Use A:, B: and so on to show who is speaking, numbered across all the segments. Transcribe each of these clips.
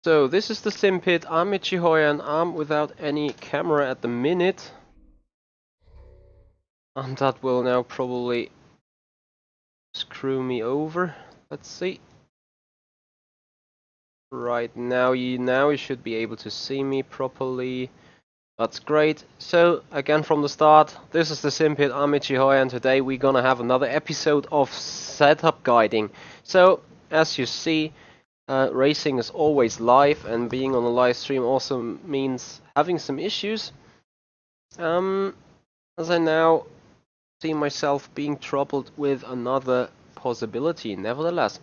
A: So this is the sim pit. I'm Michi Hoyer and I'm without any camera at the minute. And that will now probably screw me over. Let's see. Right now you should be able to see me properly. That's great. So again from the start, this is the sim pit. I'm Michi Hoyer and today we're gonna have another episode of setup guiding. So as you see, racing is always live, and being on a live stream also means having some issues. As I now see myself being troubled with another possibility. Nevertheless,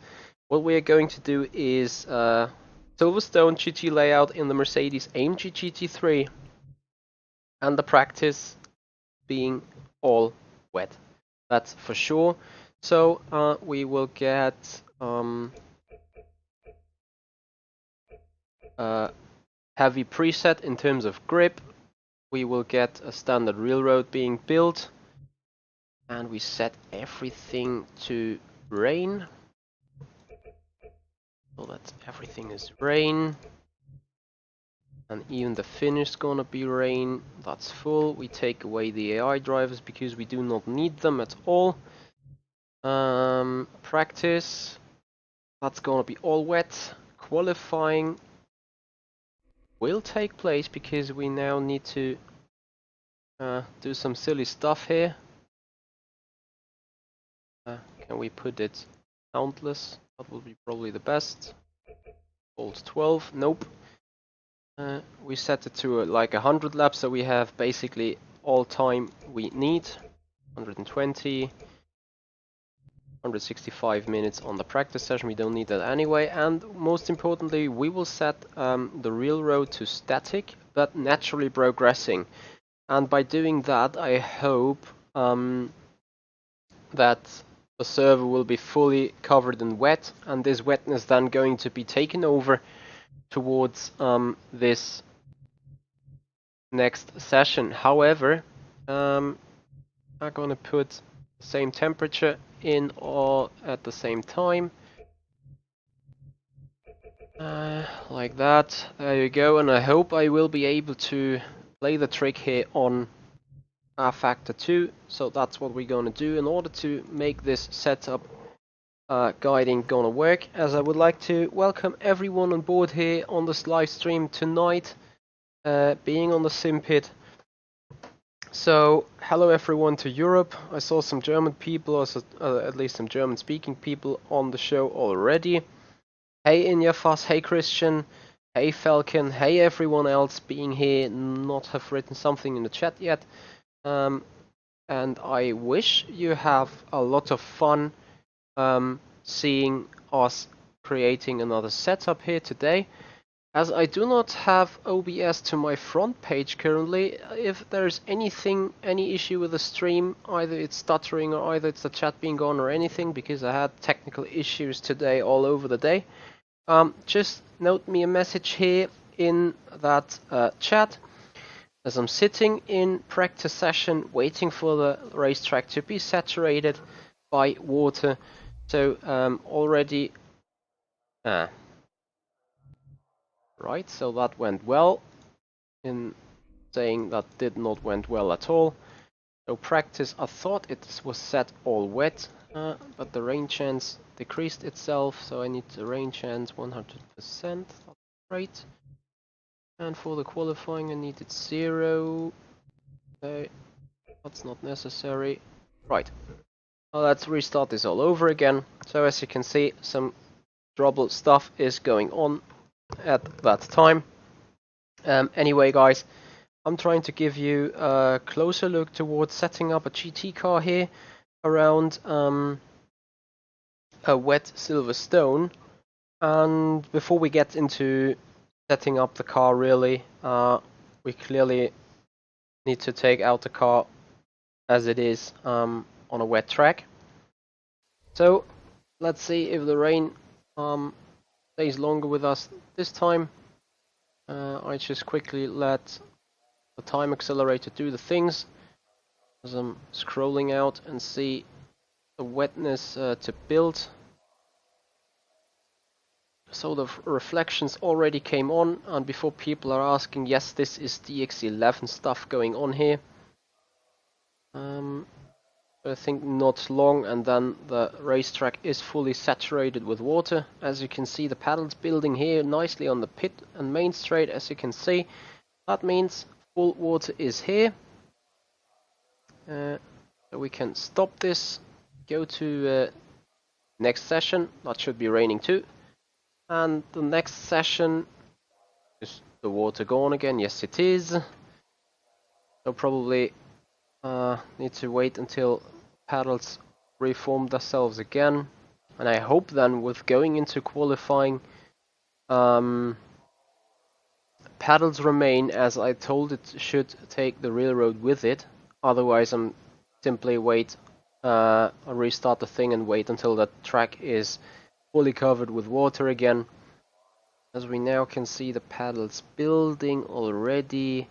A: what we are going to do is Silverstone GT layout in the Mercedes AMG GT3, and the practice being all wet. That's for sure. So we will get heavy preset in terms of grip. We will get a standard railroad being built, and we set everything to rain. So that everything is rain, and even the finish is gonna be rain. That's full. We take away the AI drivers because we do not need them at all. Practice, that's gonna be all wet. Qualifying will take place because we now need to do some silly stuff here. Can we put it countless? That will be probably the best. Volt 12, nope. We set it to like 100 laps, so we have basically all time we need. 120, 165 minutes on the practice session, we don't need that anyway. And most importantly, we will set the railroad to static, but naturally progressing. And by doing that, I hope that the server will be fully covered in wet, and this wetness then going to be taken over towards this next session. However, I'm gonna put the same temperature in all at the same time, like that. There you go, and I hope I will be able to play the trick here on rFactor 2. So that's what we're gonna do in order to make this setup guiding gonna work. As I would like to welcome everyone on board here on this live stream tonight, being on the sim pit. So hello everyone to Europe. I saw some German people, also at least some German speaking people on the show already. Hey Injafas, hey Christian, hey Falcon, hey everyone else being here, not have written something in the chat yet. And I wish you have a lot of fun seeing us creating another setup here today. As I do not have OBS to my front page currently, if there's any issue with the stream, either it's stuttering or either it's the chat being gone or anything, because I had technical issues today all over the day, just note me a message here in that chat, as I'm sitting in practice session waiting for the racetrack to be saturated by water. So already right, so that went well. In saying that did not went well at all. So practice, I thought it was set all wet, but the rain chance decreased itself, so I need the rain chance 100%. That's great. And for the qualifying I needed 0. Okay, that's not necessary. Right. Well, let's restart this all over again. So as you can see, some trouble stuff is going on at that time. Anyway guys, I'm trying to give you a closer look towards setting up a GT car here around a wet Silverstone. And before we get into setting up the car really, we clearly need to take out the car as it is on a wet track. So let's see if the rain stays longer with us this time. I just quickly let the time accelerator do the things as I'm scrolling out and see the wetness to build. So the reflections already came on, and before people are asking, yes, this is DX11 stuff going on here. I think not long, and then the racetrack is fully saturated with water. As you can see, the paddles building here nicely on the pit and main straight, as you can see. That means full water is here. So we can stop this, go to next session. That should be raining too. And the next session, is the water gone again? Yes, it is. So probably need to wait until paddles reform themselves again. And I hope then with going into qualifying, paddles remain as I told it should take the railroad with it. Otherwise I'm simply wait, restart the thing and wait until the track is fully covered with water again. As we now can see the paddles building already.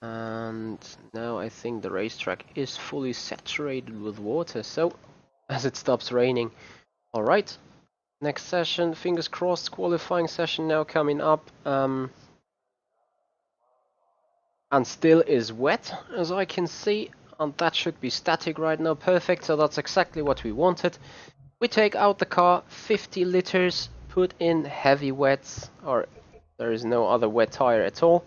A: And now I think the racetrack is fully saturated with water, so as it stops raining. Alright, next session, fingers crossed, qualifying session now coming up. And still is wet, as I can see, and that should be static right now. Perfect, so that's exactly what we wanted. We take out the car, 50 liters, put in heavy wets, or there is no other wet tire at all.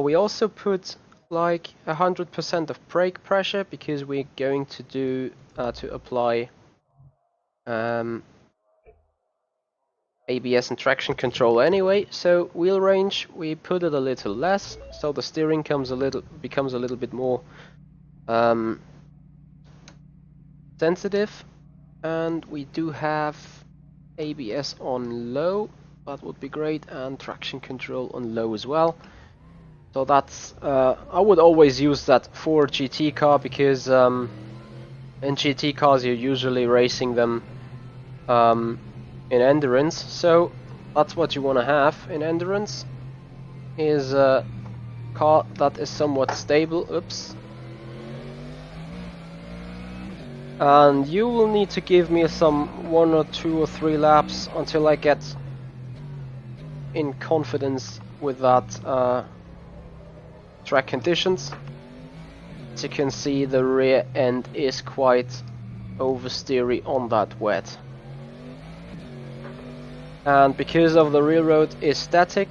A: We also put like 100% of brake pressure because we're going to do to apply ABS and traction control anyway. So wheel range we put it a little less, so the steering becomes a little bit more sensitive, and we do have ABS on low. That would be great, and traction control on low as well. So that's, I would always use that for GT car because in GT cars you're usually racing them in endurance. So that's what you want to have in endurance, is a car that is somewhat stable. Oops. And you will need to give me some 1 or 2 or 3 laps until I get in confidence with that track conditions. As you can see, the rear end is quite oversteery on that wet, and because of the railroad is static,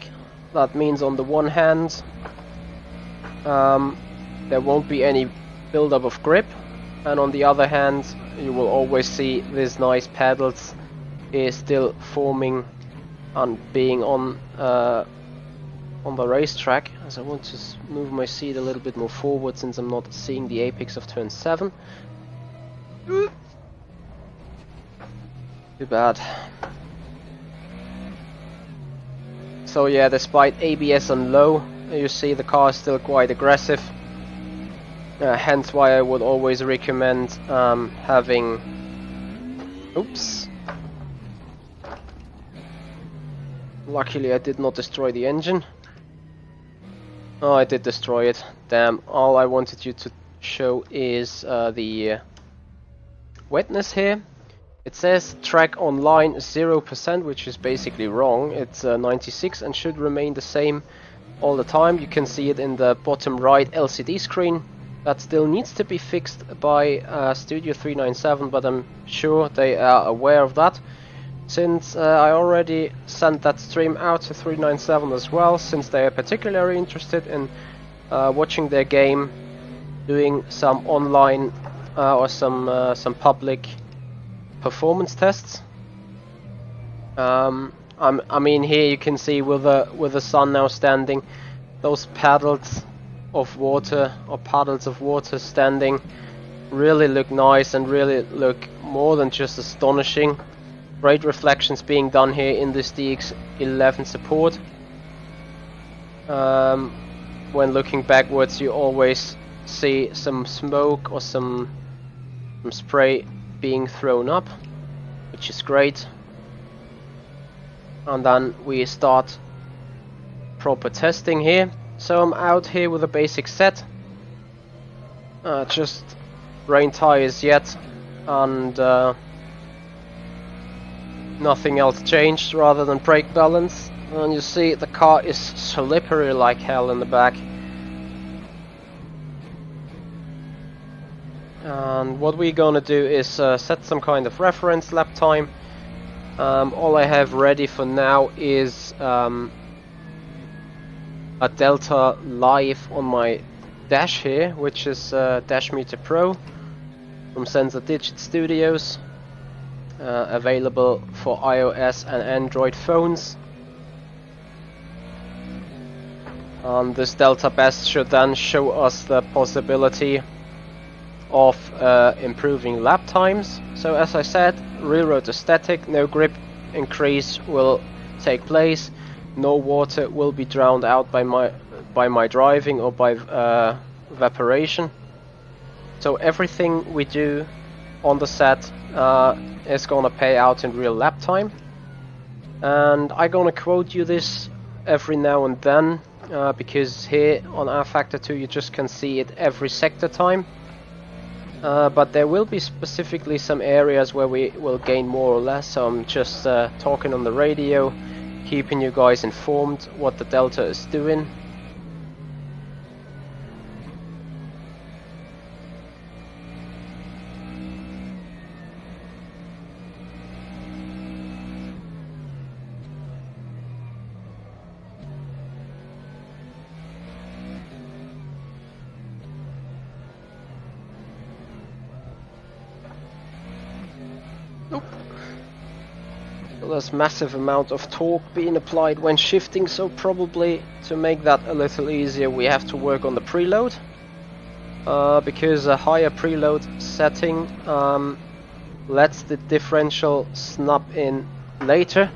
A: that means on the one hand there won't be any buildup of grip, and on the other hand you will always see these nice pedals is still forming and being on the racetrack. As I want to move my seat a little bit more forward since I'm not seeing the apex of turn 7. Too bad. So yeah, despite ABS on low, you see the car is still quite aggressive. Hence why I would always recommend having... Oops. Luckily I did not destroy the engine. Oh, I did destroy it. Damn, all I wanted you to show is the wetness here. It says track online 0%, which is basically wrong. It's 96 and should remain the same all the time. You can see it in the bottom right LCD screen. That still needs to be fixed by Studio 397, but I'm sure they are aware of that. Since I already sent that stream out to 397 as well, since they are particularly interested in watching their game, doing some online or some public performance tests. I mean, here you can see with the sun now standing, those paddles of water standing really look nice and really look more than just astonishing. Great reflections being done here in this DX11 support. When looking backwards you always see some smoke or some spray being thrown up, which is great. And then we start proper testing here. So I'm out here with a basic set, just rain tires yet, and Nothing else changed rather than brake balance. And you see the car is slippery like hell in the back. And what we're gonna do is set some kind of reference lap time. All I have ready for now is a Delta Live on my dash here, which is Dash Meter Pro from Sensor Digit Studios, available for iOS and Android phones. This Delta Best should then show us the possibility of improving lap times. So as I said, rear rotor static, no grip increase will take place, no water will be drowned out by my driving or by evaporation. So everything we do on the set is gonna pay out in real lap time. And I'm gonna quote you this every now and then, because here on rFactor 2 you just can see it every sector time. But there will be specifically some areas where we will gain more or less, so I'm just talking on the radio, keeping you guys informed what the Delta is doing. Nope. So there's massive amount of torque being applied when shifting, so probably to make that a little easier we have to work on the preload, because a higher preload setting lets the differential snap in later,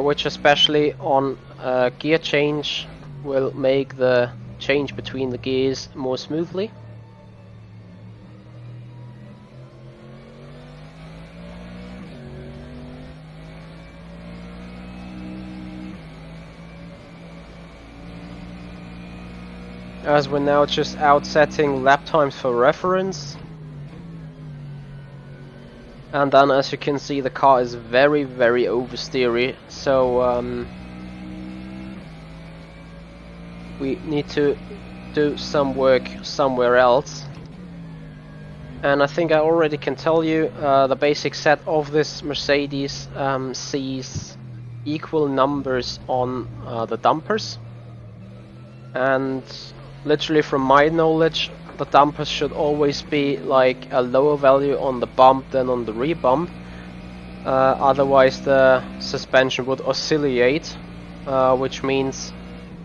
A: which especially on gear change will make the change between the gears more smoothly. As we're now just outsetting lap times for reference. And then as you can see the car is very oversteery, so we need to do some work somewhere else. And I think I already can tell you the basic set of this Mercedes sees equal numbers on the dampers, and literally from my knowledge the dampers should always be like a lower value on the bump than on the rear bump, otherwise the suspension would oscillate, which means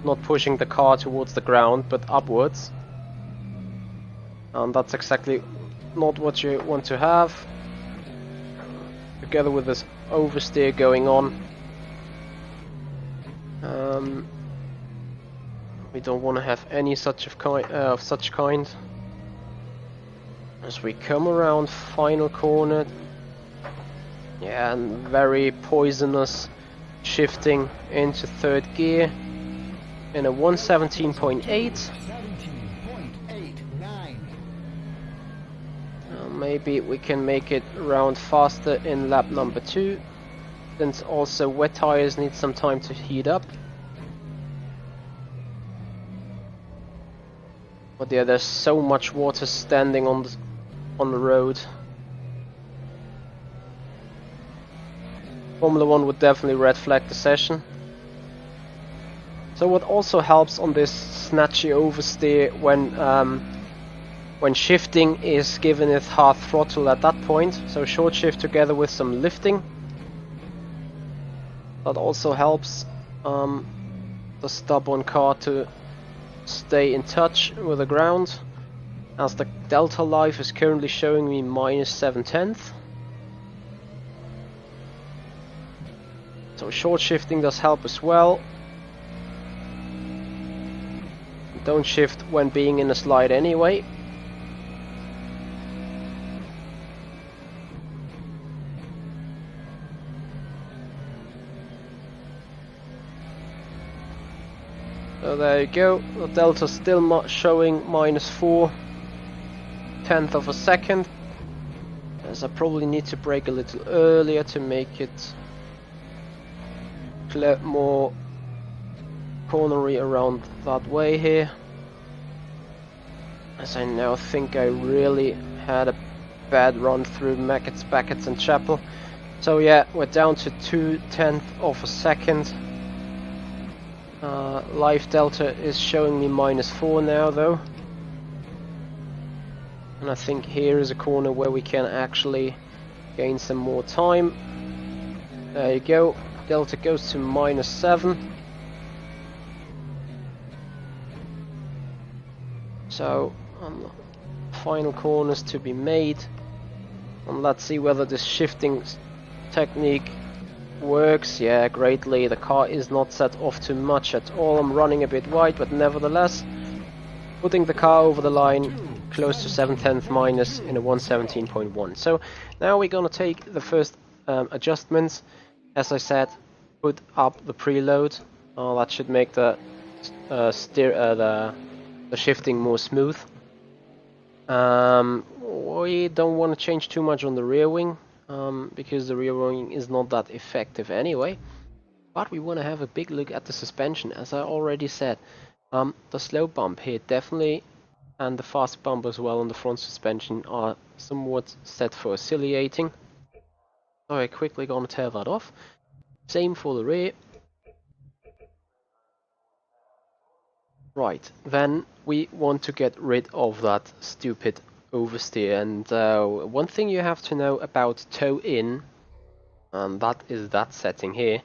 A: not pushing the car towards the ground but upwards, and that's exactly not what you want to have, together with this oversteer going on. We don't want to have any such kind. As we come around final corner, yeah, and very poisonous shifting into third gear in a 117.8. Maybe we can make it around faster in lap number 2, since also wet tires need some time to heat up. But yeah, there's so much water standing on the road. Formula 1 would definitely red flag the session. So what also helps on this snatchy oversteer when shifting is given it hard throttle at that point, so short shift together with some lifting. That also helps the stubborn car to stay in touch with the ground, as the Delta Live is currently showing me -7/10. So short shifting does help as well. Don't shift when being in a slide anyway. So there you go, the Delta still showing -4/10 of a second. as I probably need to brake a little earlier to make it more cornery around that way here, as I now think I really had a bad run through Mackett's, Beckett's and Chapel. So yeah, we're down to 0.2 of a second. Live delta is showing me -4 now though, and I think here is a corner where we can actually gain some more time. There you go, delta goes to -7. So final corners to be made, and let's see whether this shifting technique works. Yeah, greatly. The car is not set off too much at all. I'm running a bit wide, but nevertheless putting the car over the line close to 7/10 minus in a 117.1. So now we're gonna take the first adjustments. As I said, put up the preload. That should make the shifting more smooth. We don't want to change too much on the rear wing, because the rear wing is not that effective anyway. But we want to have a big look at the suspension, as I already said. The slow bump here definitely, and the fast bump as well on the front suspension are somewhat set for oscillating. So I'm quickly gonna tear that off. Same for the rear. Right, then we want to get rid of that stupid oversteer, and one thing you have to know about toe in, and that is that setting here.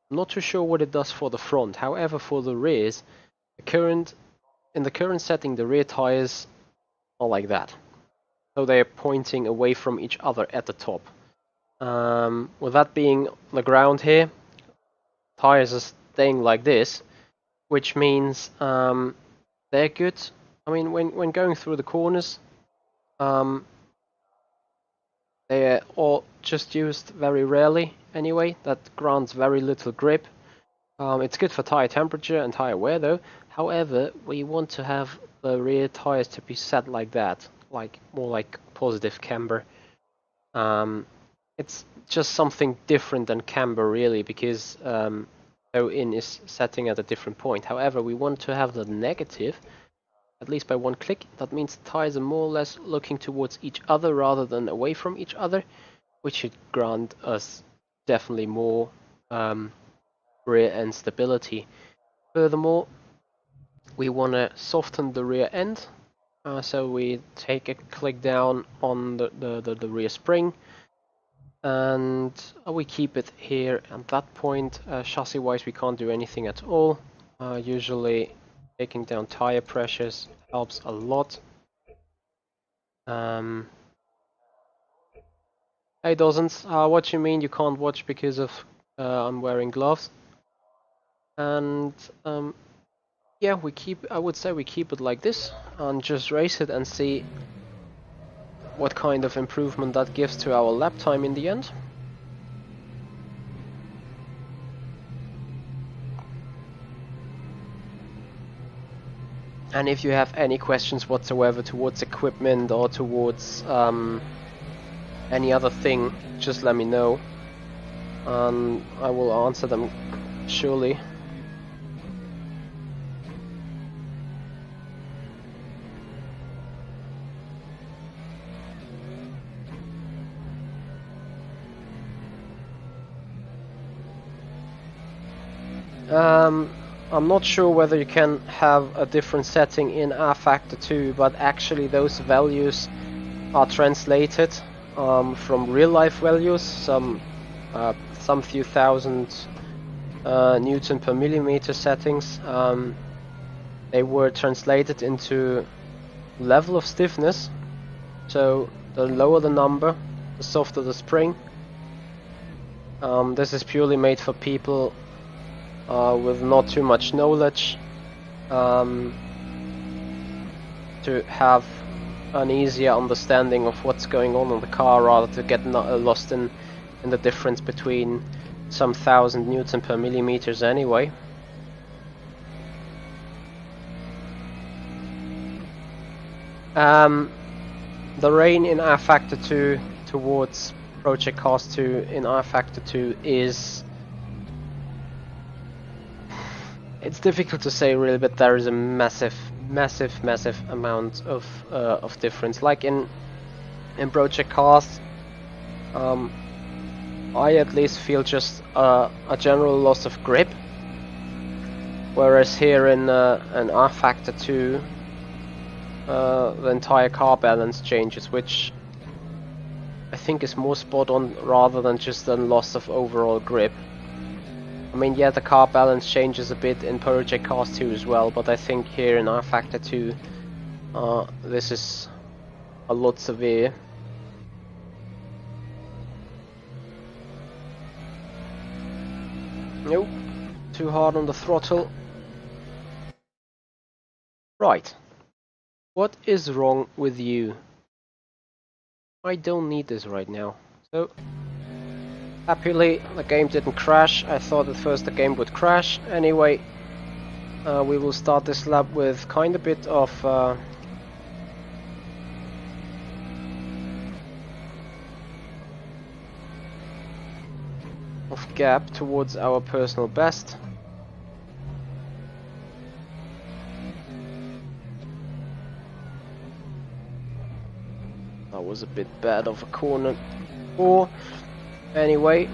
A: I'm not too sure what it does for the front, however for the rears, in the current setting the rear tires are like that. So they are pointing away from each other at the top. With that being the ground here, tires are staying like this, which means they're good. I mean, when going through the corners, they are all just used very rarely anyway. That grants very little grip. It's good for tire temperature and tire wear though. However, we want to have the rear tires to be set like that, like more like positive camber. It's just something different than camber really, because toe in is setting at a different point. However, we want to have the negative, at least by one click. That means the tires are more or less looking towards each other rather than away from each other, which should grant us definitely more rear end stability. Furthermore, we want to soften the rear end, so we take a click down on the rear spring, and we keep it here at that point. Chassis wise we can't do anything at all. Usually taking down tire pressures helps a lot. Hey doesn't, what you mean you can't watch because of I'm wearing gloves? And yeah, I would say we keep it like this and just race it and see what kind of improvement that gives to our lap time in the end. And if you have any questions whatsoever towards equipment or towards any other thing, just let me know and I will answer them surely. I'm not sure whether you can have a different setting in rFactor 2, but actually those values are translated from real life values, some few thousand Newton per millimeter settings. They were translated into level of stiffness, so the lower the number, the softer the spring. This is purely made for people with not too much knowledge, to have an easier understanding of what's going on in the car, rather to get lost in the difference between some thousand Newton per millimeters anyway. The rain in rFactor 2, towards Project Cars 2 in rFactor 2 is... It's difficult to say really, but there is a massive amount of difference. Like in Project Cars, I at least feel just a general loss of grip, whereas here in rFactor 2, the entire car balance changes, which I think is more spot on rather than just a loss of overall grip. I mean, yeah, the car balance changes a bit in Project Cars 2 as well, but I think here in rFactor 2, this is a lot severe. Nope, too hard on the throttle. Right, what is wrong with you? I don't need this right now, so... Happily, the game didn't crash. I thought at first the game would crash. Anyway, we will start this lap with kind of bit of gap towards our personal best. That was a bit bad of a corner 4. Anyway,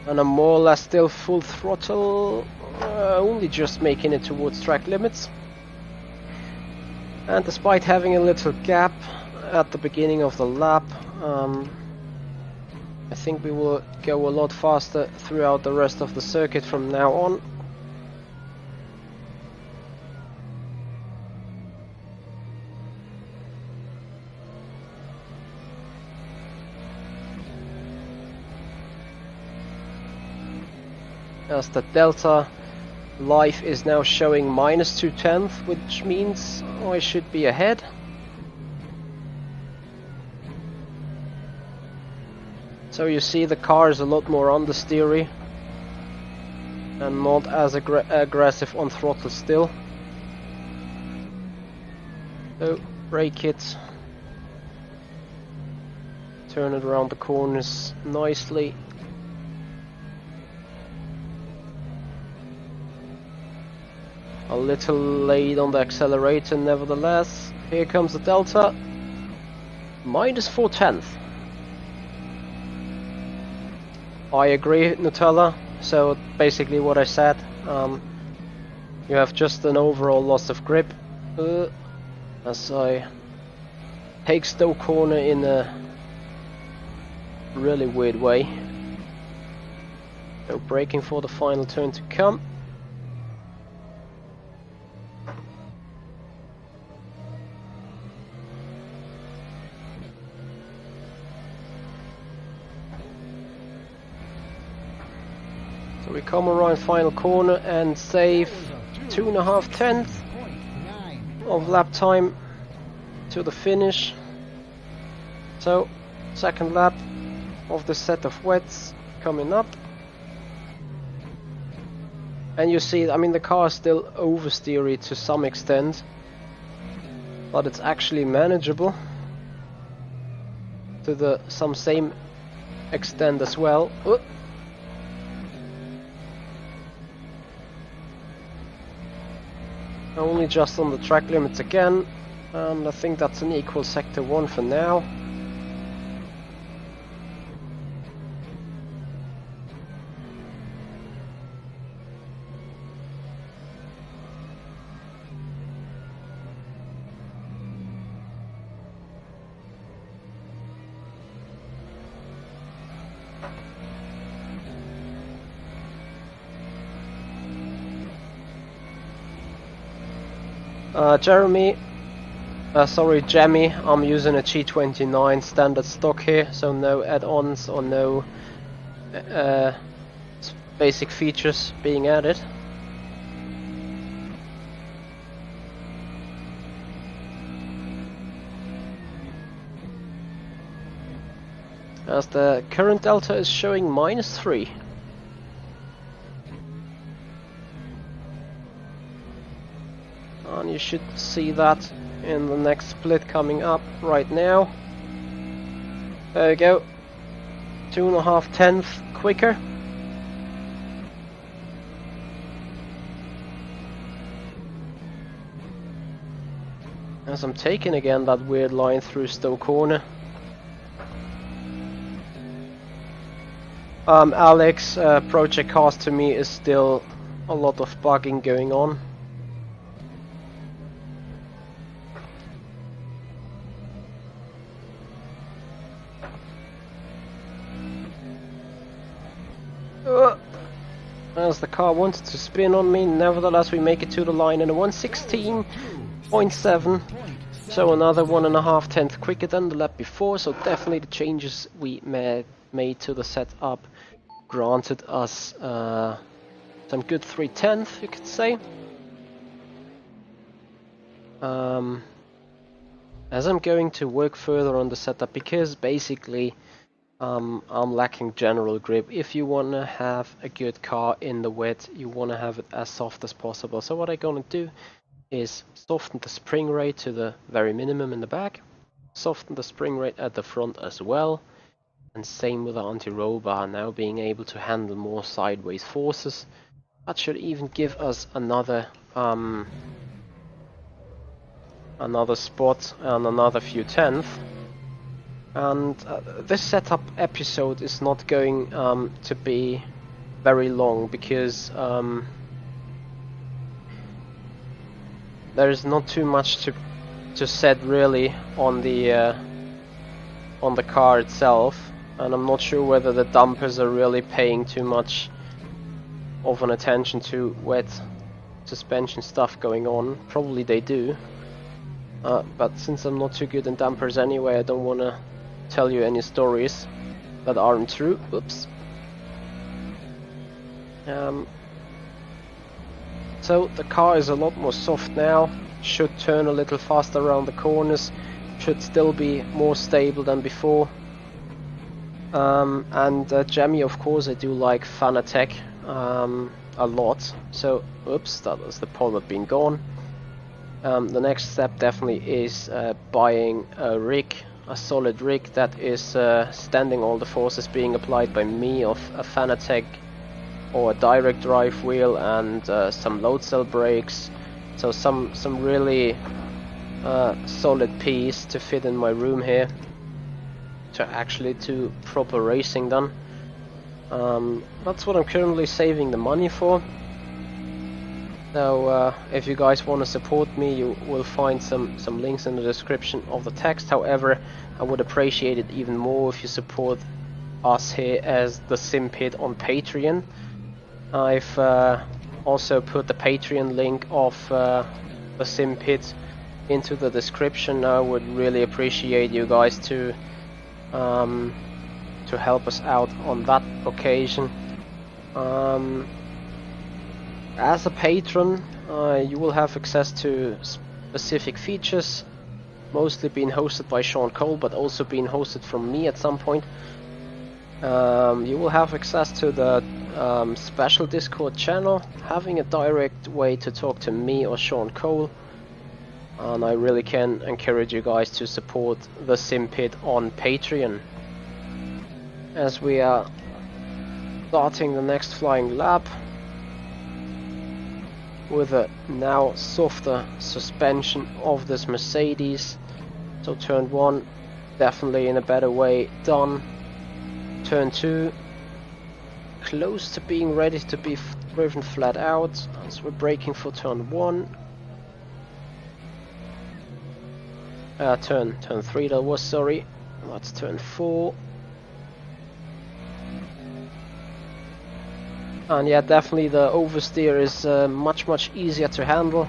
A: and I'm more or less still full throttle, only just making it towards track limits. And despite having a little gap at the beginning of the lap, I think we will go a lot faster throughout the rest of the circuit from now on. As the delta life is now showing -0.2, which means I should be ahead. So you see the car is a lot more understeery and not as aggressive on throttle still. So brake it, turn it around the corners nicely. A little late on the accelerator nevertheless. Here comes the delta. -0.4. I agree, Nutella. So basically what I said. You have just an overall loss of grip. As I take Stowe corner in a really weird way. So braking for the final turn to come. We come around final corner and save 2.5 tenths of lap time to the finish. So, second lap of the set of wets coming up. And you see, I mean, the car is still oversteery to some extent, but it's actually manageable to some same extent as well. Only just on the track limits again, and I think that's an equal sector 1 for now. Jammy, I'm using a G29 standard stock here, so no add-ons or no basic features being added. As the current delta is showing -3. And you should see that in the next split coming up right now. There we go. 2.5 tenths quicker. As I'm taking again that weird line through Stowe Corner. Alex, Project Cast to me is still a lot of bugging going on. As the car wanted to spin on me, nevertheless we make it to the line in a 1:16.7, so another 1.5 tenths quicker than the lap before. So definitely the changes we made to the setup granted us some good 3/10, you could say. As I'm going to work further on the setup, because basically I'm lacking general grip. If you want to have a good car in the wet, you want to have it as soft as possible. So what I'm going to do is soften the spring rate to the very minimum in the back, soften the spring rate at the front as well, and same with the anti-roll bar, now being able to handle more sideways forces. That should even give us another spot and another few tenths. And this setup episode is not going to be very long, because there is not too much to set really on the car itself, and I'm not sure whether the dumpers are really paying too much of an attention to wet suspension stuff going on. Probably they do, but since I'm not too good in dampers anyway, I don't want to tell you any stories that aren't true. Oops. So the car is a lot more soft now, should turn a little faster around the corners, should still be more stable than before. And Jammy, of course, I do like Fanatec a lot. So, oops, that was the polymer being gone. The next step definitely is buying a rig, a solid rig that is standing all the forces being applied by me of a Fanatec or a direct drive wheel and some load cell brakes. So some really solid piece to fit in my room here to actually do proper racing done. That's what I'm currently saving the money for. So if you guys want to support me, you will find some links in the description of the text. However, I would appreciate it even more if you support us here as the Simpit on Patreon. I've also put the Patreon link of the Simpit into the description. I would really appreciate you guys to help us out on that occasion. As a patron, you will have access to specific features, mostly being hosted by Sean Cole, but also being hosted from me at some point. You will have access to the special Discord channel, having a direct way to talk to me or Sean Cole. And I really can encourage you guys to support the Simpit on Patreon. As we are starting the next flying lap with a now softer suspension of this Mercedes. So turn 1 definitely in a better way done. Turn 2 close to being ready to be driven flat out, as we're braking for turn 1. Turn 3 that was, sorry. That's turn 4. And yeah, definitely the oversteer is much easier to handle.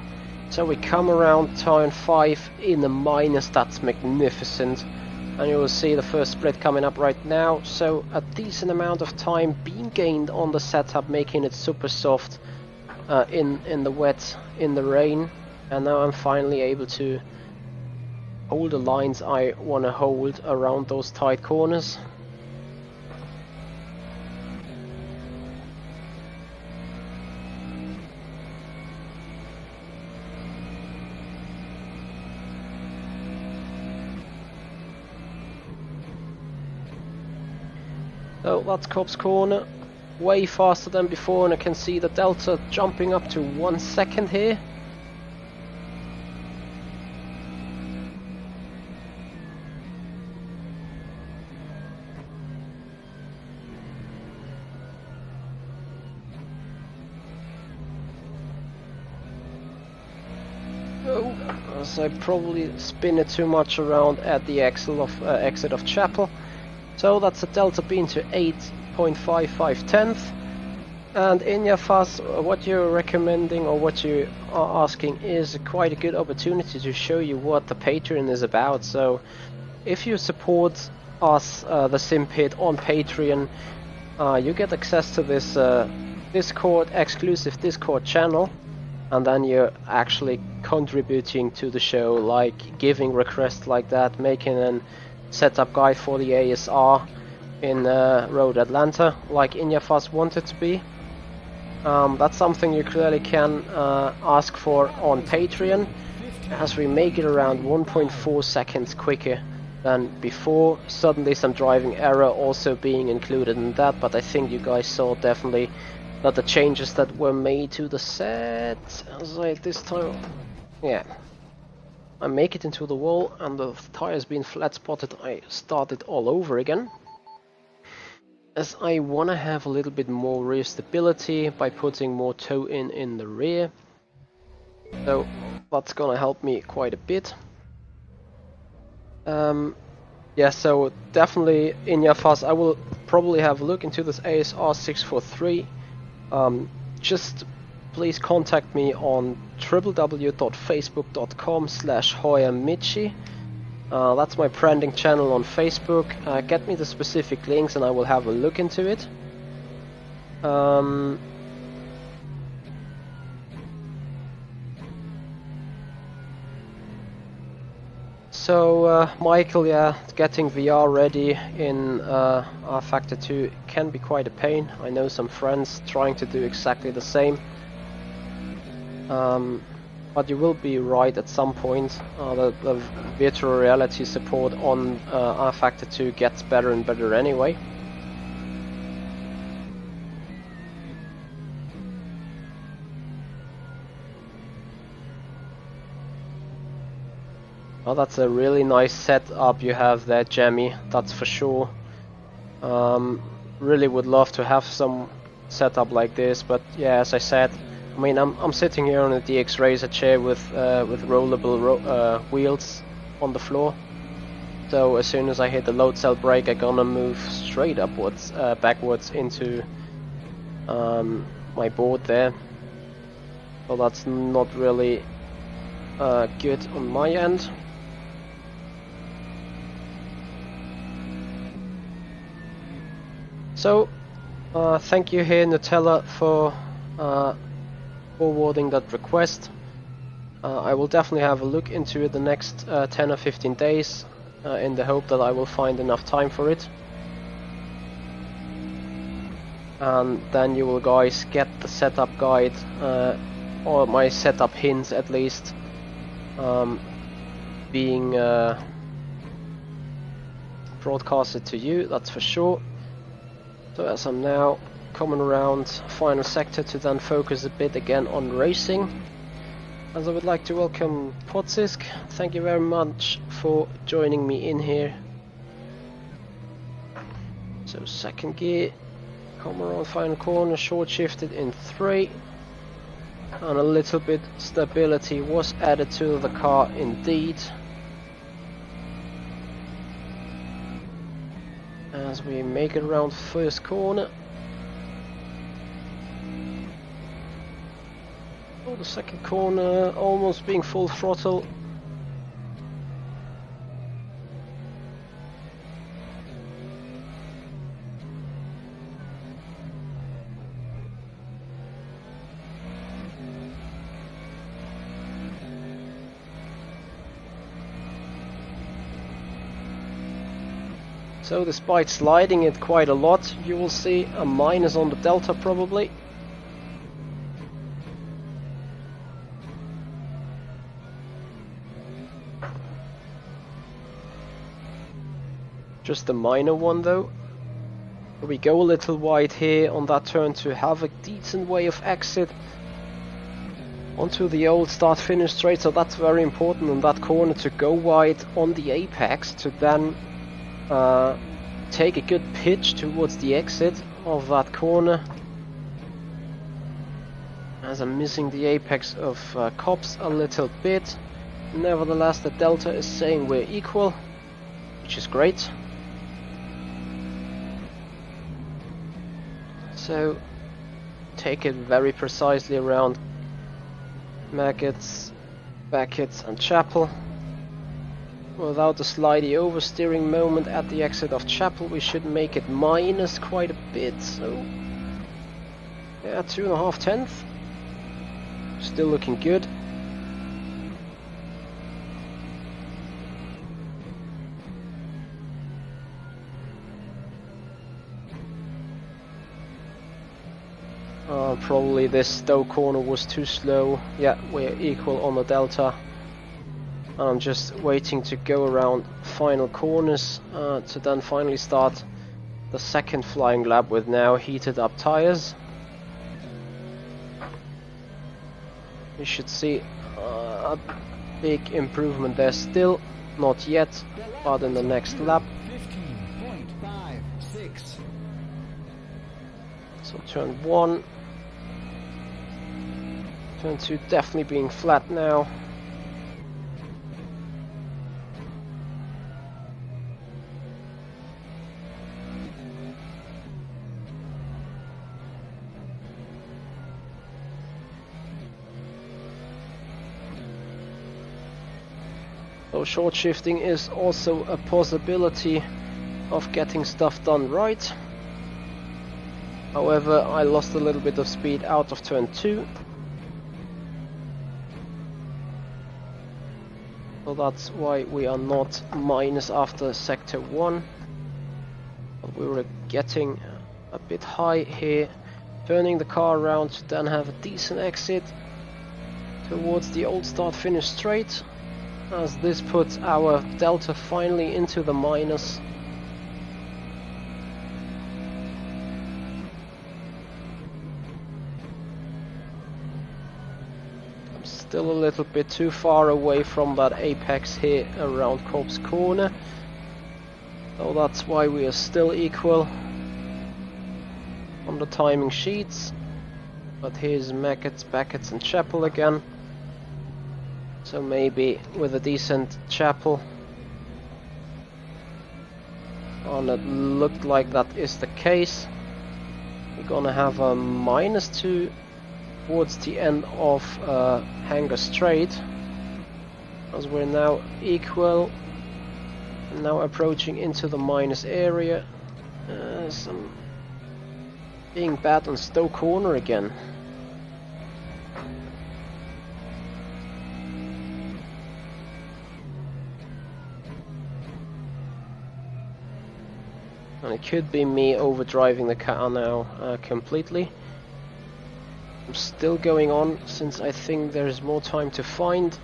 A: So we come around turn 5 in a minus, that's magnificent. And you will see the first split coming up right now. So a decent amount of time being gained on the setup, making it super soft in the wet, in the rain. And now I'm finally able to hold the lines I want to hold around those tight corners. So that's Cobb's corner, way faster than before, and I can see the delta jumping up to 1 second here. Oh, as I probably spin it too much around at the exit of Chapel. So that's a delta being to 8.55 tenths. And in your fast, what you're recommending or what you are asking is quite a good opportunity to show you what the Patreon is about. So if you support us, the Simpit, on Patreon, you get access to this exclusive Discord channel, and then you're actually contributing to the show, like giving requests like that, making a setup guide for the ASR in Road Atlanta, like Inyafas wanted to be. That's something you clearly can ask for on Patreon, as we make it around 1.4 seconds quicker than before. Suddenly some driving error also being included in that, but I think you guys saw definitely that the changes that were made to the set, as I this time, yeah, I make it into the wall and the tires being flat spotted, I start it all over again. As I want to have a little bit more rear stability by putting more toe in the rear. So that's gonna help me quite a bit. Yeah, so definitely in your fast, I will probably have a look into this ASR 643. Just please contact me on www.facebook.com/HoyerMichi. That's my branding channel on Facebook. Get me the specific links and I will have a look into it. So Michael, yeah, getting VR ready in rFactor 2 can be quite a pain. I know some friends trying to do exactly the same. But you will be right at some point. The virtual reality support on rFactor 2 gets better and better anyway. Well, that's a really nice setup you have there, Jamie, that's for sure. Really would love to have some setup like this, but yeah, as I said, I mean, I'm sitting here on a DX Racer chair with rollable wheels on the floor. So as soon as I hit the load cell brake, I'm gonna move straight upwards, backwards into my board there. So that's not really good on my end. So thank you here, Nutella, for forwarding that request. I will definitely have a look into it the next 10 or 15 days in the hope that I will find enough time for it. And then you will guys get the setup guide, or my setup hints at least, being broadcasted to you, that's for sure. So as I'm now coming around final sector to then focus a bit again on racing, as I would like to welcome Podsisk. Thank you very much for joining me in here. So second gear, come around final corner, short shifted in 3, and a little bit stability was added to the car indeed. As we make it around first corner. Oh, the second corner almost being full throttle. So despite sliding it quite a lot, you will see a minus on the delta probably. Just a minor one though. We go a little wide here on that turn to have a decent way of exit onto the old start-finish straight, so that's very important in that corner to go wide on the apex to then take a good pitch towards the exit of that corner. As I'm missing the apex of Cops a little bit, nevertheless the delta is saying we're equal, which is great. So take it very precisely around Maggots, Beckett and Chapel. Without the slidey oversteering moment at the exit of Chapel, we should make it minus quite a bit, so yeah, 2.5 tenths. Still looking good. Probably this Stowe corner was too slow. Yeah, we're equal on the delta. I'm just waiting to go around final corners to then finally start the second flying lap with now heated up tires. We should see a big improvement there still, not yet, but in the next lap.
B: 15.56.
A: So turn 1. Turn 2 definitely being flat now. So short shifting is also a possibility of getting stuff done right. However, I lost a little bit of speed out of turn 2. So that's why we are not minus after sector 1. But we were getting a bit high here, turning the car around to then have a decent exit towards the old start finish straight, as this puts our delta finally into the minus. Still a little bit too far away from that apex here around Cobb's corner, so that's why we are still equal on the timing sheets. But here's Maggots, Beckett and Chapel again, so maybe with a decent Chapel, and it looked like that is the case, we're gonna have a -2 towards the end of Hangar Straight, as we're now equal and now approaching into the minus area. Some being bad on Stowe corner again. And it could be me overdriving the car now completely. I'm still going on since I think there's more time to find.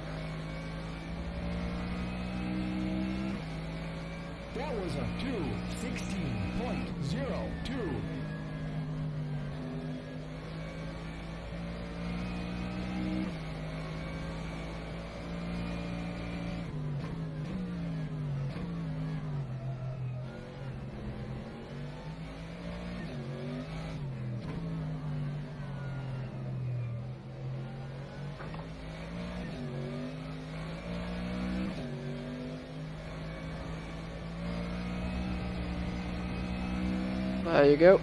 B: That was a 2:16.02.
A: There you go.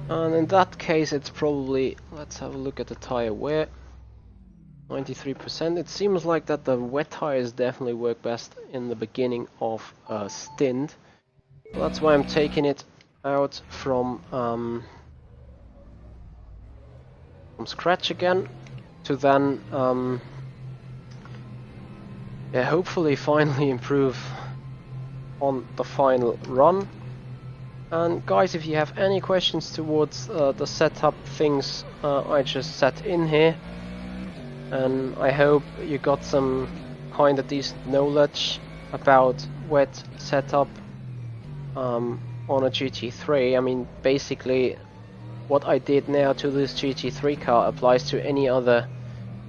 A: And in that case it's probably, let's have a look at the tire wear. 93%. It seems like that the wet tires definitely work best in the beginning of a stint. That's why I'm taking it out from scratch again, to then yeah, hopefully finally improve on the final run. And guys, if you have any questions towards the setup things I just set in here, and I hope you got some kind of decent knowledge about wet setup on a GT3. I mean, basically what I did now to this GT3 car applies to any other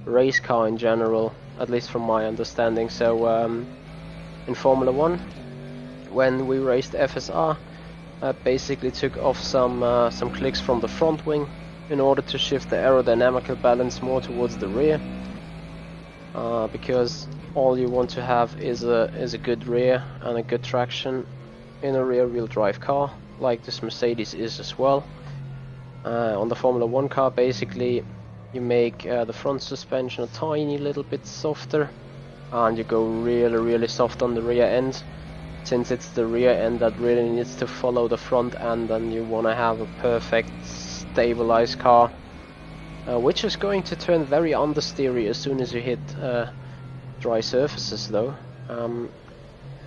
A: race car in general, at least from my understanding. So in Formula 1, when we raced FSR, I basically took off some clicks from the front wing in order to shift the aerodynamical balance more towards the rear, because all you want to have is a good rear and a good traction in a rear-wheel drive car, like this Mercedes is as well. On the Formula 1 car, basically you make the front suspension a tiny little bit softer, and you go really soft on the rear end, since it's the rear end that really needs to follow the front end, and you want to have a perfect stabilized car, which is going to turn very understeery as soon as you hit dry surfaces though.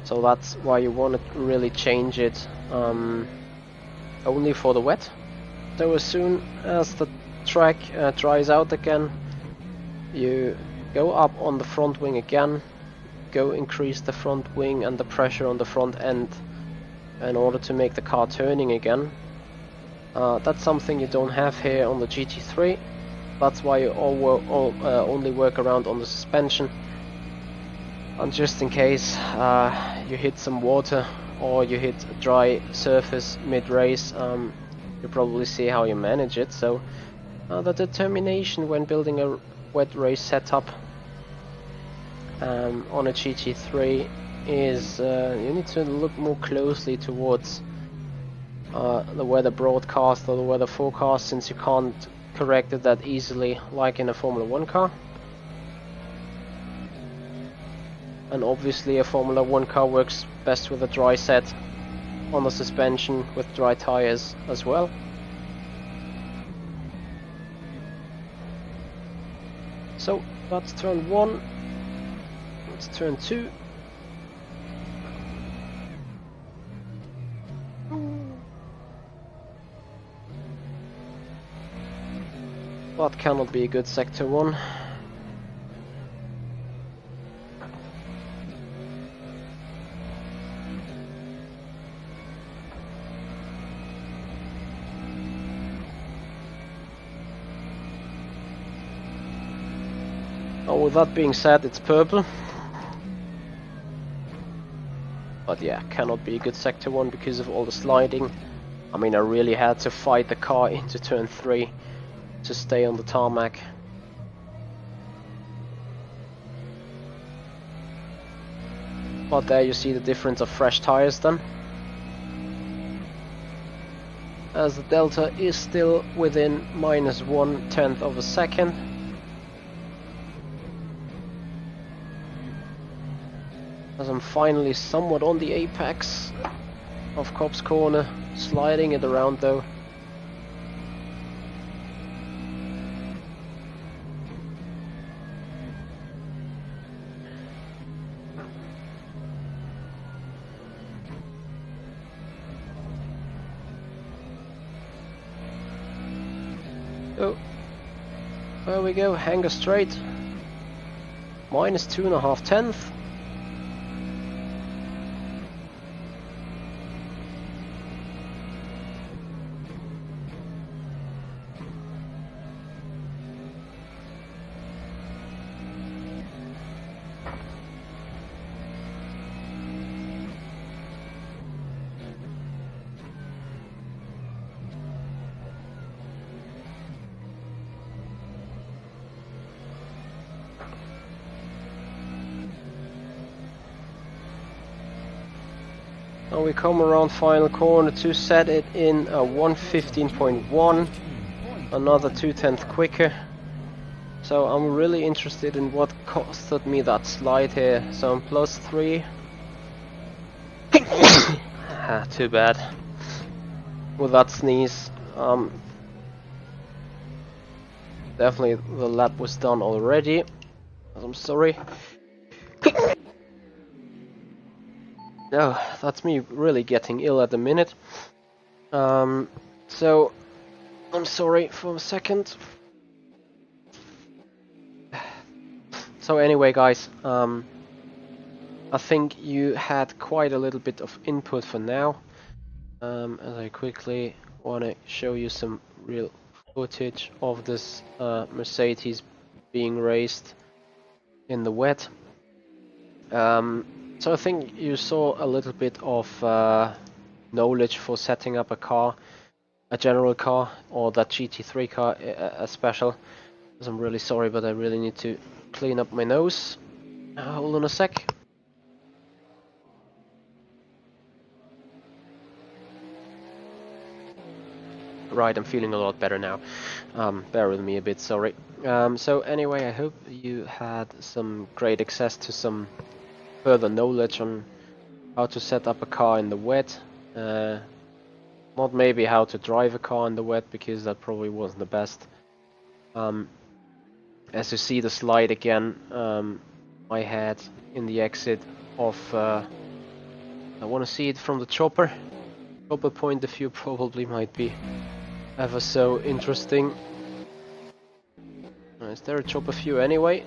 A: So that's why you want to really change it only for the wet. So as soon as the track dries out again, you go up on the front wing again, go increase the front wing and the pressure on the front end in order to make the car turning again. That's something you don't have here on the GT3. That's why you only work around on the suspension. And just in case you hit some water or you hit a dry surface mid-race, you probably see how you manage it. So the determination when building a wet race setup on a GT3 is you need to look more closely towards the weather broadcast or the weather forecast, since you can't correct it that easily like in a Formula 1 car. And obviously a Formula 1 car works best with a dry set on the suspension with dry tires as well. So that's turn 1, let's turn 2. That cannot be a good sector 1. Oh, with that being said, it's purple. But yeah, cannot be a good sector 1 because of all the sliding. I mean, I really had to fight the car into turn 3 to stay on the tarmac. But there you see the difference of fresh tires then, as the delta is still within -1/10 of a second. As I'm finally somewhat on the apex of Cobb's Corner, sliding it around though. So, there we go, hanger straight, -2.5/10. Now we come around final corner to set it in a 1:15.1, another 2/10 quicker. So I'm really interested in what costed me that slide here. So I'm +3. Too bad. With that sneeze, definitely the lap was done already. I'm sorry. No, that's me really getting ill at the minute. So I'm sorry for a second. So anyway, guys, I think you had quite a little bit of input for now. As I quickly want to show you some real footage of this Mercedes being raced in the wet. So I think you saw a little bit of knowledge for setting up a car, a general car, or that GT3 car, a special. I'm really sorry, but I really need to clean up my nose. Hold on a sec. Right, I'm feeling a lot better now. Bear with me a bit, sorry. So anyway, I hope you had some great access to some further knowledge on how to set up a car in the wet. Not maybe how to drive a car in the wet, because that probably wasn't the best. As you see the slide again, I had in the exit of... I want to see it from the chopper. Chopper point of view probably might be ever so interesting. Is there a chopper view anyway?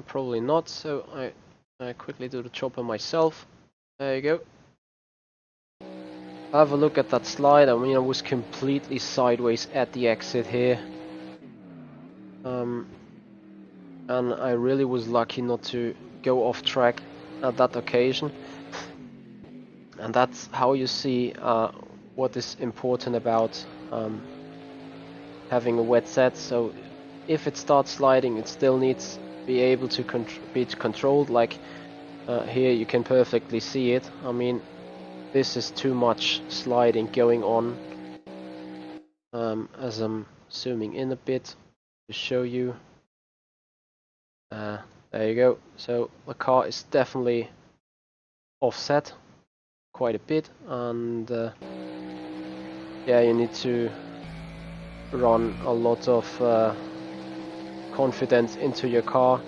A: Probably not, so I quickly do the chopper myself. There you go. Have a look at that slide. I mean, I was completely sideways at the exit here. And I really was lucky not to go off track at that occasion. And that's how you see what is important about having a wet set. So if it starts sliding, it still needs to be able to be controlled. Like here you can perfectly see it. I mean, this is too much sliding going on. As I'm zooming in a bit to show you. There you go. So the car is definitely offset quite a bit, and yeah, you need to run a lot of confidence into your car,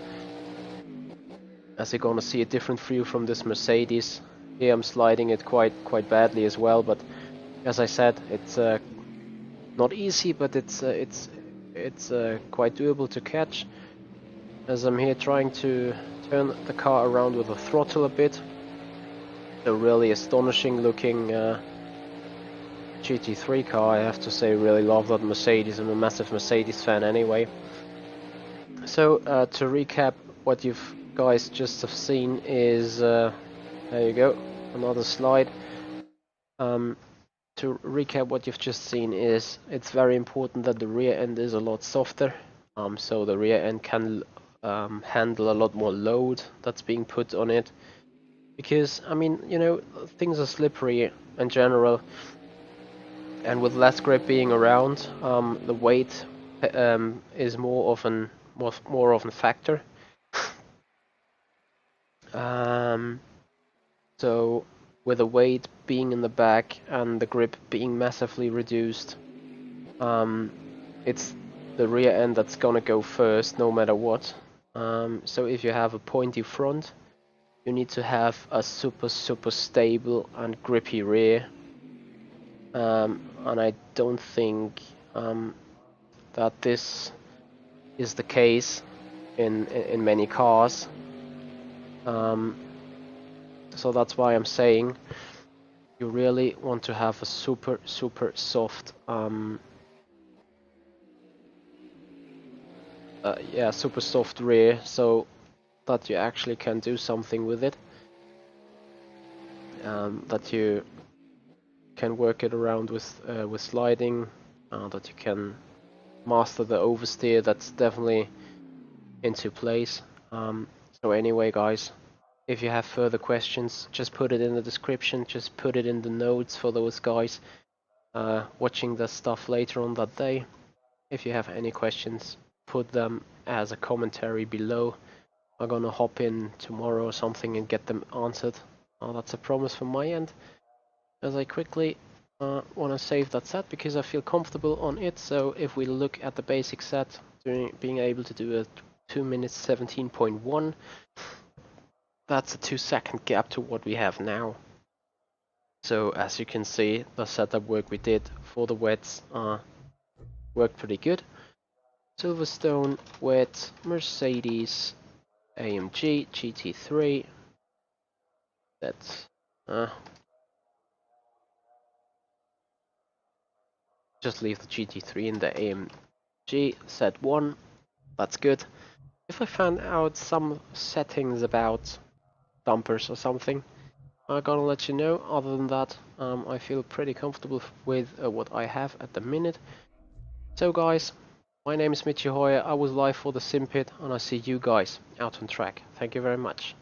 A: as you're gonna see a different view from this Mercedes. Here I'm sliding it quite badly as well, but as I said, it's not easy, but it's quite doable to catch. As I'm here trying to turn the car around with the throttle a bit. A really astonishing looking GT3 car, I have to say. Really love that Mercedes. I'm a massive Mercedes fan anyway. So to recap, what you've guys just have seen is there you go, another slide. To recap, what you've just seen is it's very important that the rear end is a lot softer, so the rear end can handle a lot more load that's being put on it. Because, I mean, you know, things are slippery in general, and with less grip being around, the weight is more of a factor. So with the weight being in the back and the grip being massively reduced, it's the rear end that's gonna go first, no matter what. So if you have a pointy front, you need to have a super stable and grippy rear, and I don't think that this is the case in many cars. So that's why I'm saying you really want to have a super soft, super soft rear, so that you actually can do something with it. That you can work it around with sliding, that you can master the oversteer. That's definitely into place. So anyway, guys, if you have further questions, just put it in the description, just put it in the notes for those guys watching the stuff later on that day. If you have any questions, put them as a commentary below. I'm gonna hop in tomorrow or something and get them answered. That's a promise from my end, as I quickly want to save that set because I feel comfortable on it. So if we look at the basic set, being able to do a 2 minutes 17.1, that's a 2-second gap to what we have now. So as you can see, the setup work we did for the wets worked pretty good. Silverstone, wet, Mercedes, AMG GT3. That's just leave the GT3 in the AMG set 1. That's good. If I found out some settings about dumpers or something, I'm gonna let you know. Other than that, I feel pretty comfortable with what I have at the minute. So guys, my name is Michi Hoyer, I was live for the Sim Pit, and I see you guys out on track. Thank you very much.